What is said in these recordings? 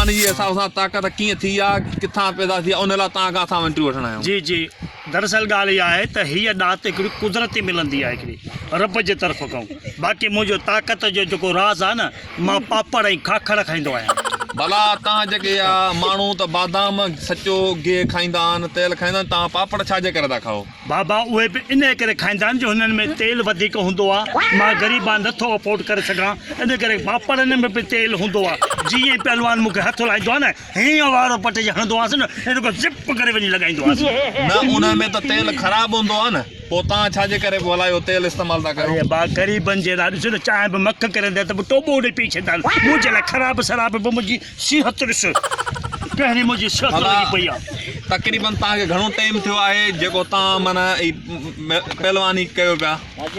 पहलवानी जे हिसाब सां ताक़त कीअं थी आहे किथां पैदा थी आहे उन लाइ तव्हां खां असां एंट्री वठणु आहियूं। जी जी दरअसल ॻाल्हि इहा आहे त हीअ ॾात हिकिड़ी कुदरती मिलंदी आहे हिकिड़ी रब जे तरफ़ खां। बाक़ी मुंहिंजो ताक़त जो जेको राज़ आहे न, मां पापड़ ऐं खाखड़ खाईंदो आहियां। भला तव्हां जेके माण्हू त बादाम सचो गिहु खाईंदा आहिनि, तेल खाईंदा आहिनि, तव्हां पापड़ छाजे करे था खाओ? बाबा उहे बि इन करे खाईंदा आहिनि जो हुननि में तेल वधीक हूंदो आहे। मां ग़रीब आहियां, नथो अफोर्ड करे सघां, इन करे पापड़नि में बि तेल हूंदो आहे। जीअं पहलवान मूंखे हथु लाहींदो आहे न, हीअं वारो पट जे हणंदो आहे न, हिन खां ज़िप करे वञी लॻाईंदो आहे। न उन में त तेल ख़राबु हूंदो आहे न, पोइ तव्हां छाजे करे भला इहो तेल इस्तेमालु था कयो? बा ग़रीबनि जे लाइ ॾिसो न, चांहि बि मख करे ॾे त बि टोॿो ॾेई पी छॾंदा आहिनि। मुंहिंजे लाइ ख़राबु शराब बि मुंहिंजी सिहत ॾिस, पहिरीं मुंहिंजी सिहत लॻी पई आहे। तक़रीबन तव्हांखे घणो टाइम थियो आहे जेको तव्हां माना पहलवानी कयो पिया?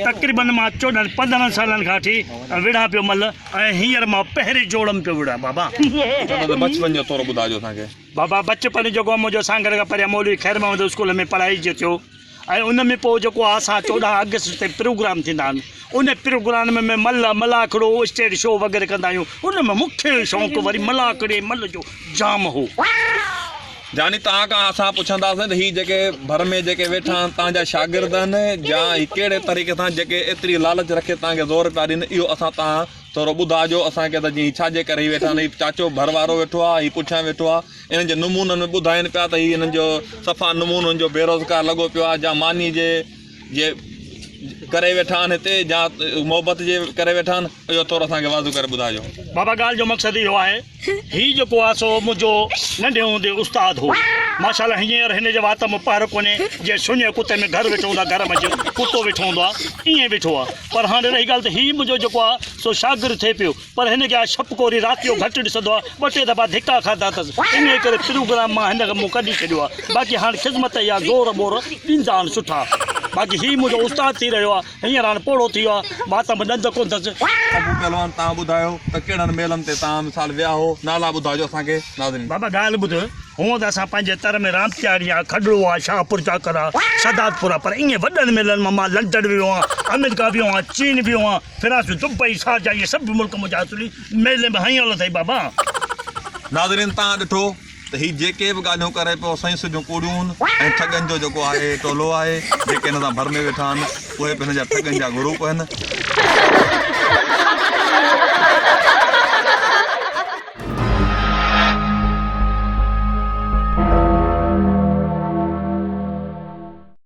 तक़रीबन मां 14-15 सालनि खां वठी विढ़ा पियो मल, ऐं हींअर मां पहिरीं जोड़म पियो विढ़ा। बाबा बचपन जो थोरो ॿुधाइजो असांखे। बाबा बचपन जेको मुंहिंजो सांगड़ खां परियां मौलवी ख़ैर महमूद स्कूल में पढ़ाई जो थियो, ऐं उन में पोइ जेको आहे असां 14 अगस्त ते प्रोग्राम थींदा आहिनि, उन प्रोग्राम में मलाखड़ो स्टेज शो वग़ैरह कंदा आहियूं। उन में मूंखे शौक़ु वरी मलाखड़े मल जो जाम हो। जानी तव्हां खां असां पुछंदासीं त हीअ जेके भर में जेके वेठा आहिनि तव्हांजा शागिर्द आहिनि या कहिड़े तरीक़े सां जेके एतिरी लालच रखे तव्हांखे ज़ोर पिया ॾियनि, इहो असां तव्हां थोरो ॿुधाइजो असांखे त जीअं छाजे करे हीअ वेठा आहिनि। चाचो भर वारो वेठो आहे, हीअ पुठियां वेठो आहे, इन्हनि जे नमूननि में ॿुधाइनि पिया त हीअ हिननि जो सफ़ा नमूननि जो बेरोज़गार लॻो पियो आहे, या मानी जे करे वेठा आहिनि हिते, या मोहबत जे करे वेठा आहिनि, इहो थोरो असांखे वाज़ू करे ॿुधाइजो। बाबा ॻाल्हि जो मक़सदु इहो आहे, हीउ जेको आहे सो मुंहिंजो नंढे हूंदे उस्ताद हो। माशाल्लाह हींअर हिन जे वात में पहर कोन्हे, जीअं सुञे कुते में घर वेठो हूंदो आहे, घर में कुतो वेठो हूंदो आहे, ईअं वेठो आहे। पर हाणे रही ॻाल्हि त हीउ मुंहिंजो जेको आहे सो शागिर्द थिए पियो, पर हिन खे छपकोरी राति जो घटि ॾिसंदो आहे, 2-3 दफ़ा धिका खाधा अथसि, इन करे प्रोग्राम मां हिन खे मूं कढी छॾियो आहे। बाक़ी हाणे ख़िदमत या ज़ोर ॿोर ॾींदा आहिनि सुठा। बाक़ी हीउ मुंहिंजो उस्ताद थी रहियो आहे, हींअर हाणे पोड़ो थी वियो आहे, वात में ॾंद कोन अथसि। पहलवान तव्हां ॿुधायो त कहिड़नि मेलनि ते तव्हां मिसाल विया हो, नाला ॿुधाइजो असांखे। नाज़रीन बाबा ॻाल्हि ॿुध, हूअं त असां पंहिंजे तर में रामतियारी आहे, खडड़ो आहे, शाहपुर चाकर आहे, सदातपुर आहे, पर ईअं वॾनि मेलनि मां लंडन वियो आहियां, अमेरिका वियो आहियां, चीन वियो आहियां, फिरांस दुबई, शारजा, इहे सभु मुल्क मुंहिंजा असुली मेले में हईं हल अथई। बाबा नाज़रीन तव्हां ॾिठो त हीअ जेके बि ॻाल्हियूं करे पियो साइंस जूं कूड़ियूं आहिनि, ऐं ठगनि जो जेको आहे टोलो आहे, जेके हिन सां भर में वेठा आहिनि उहे बि हिन जा ठगनि जा ग्रुप आहिनि।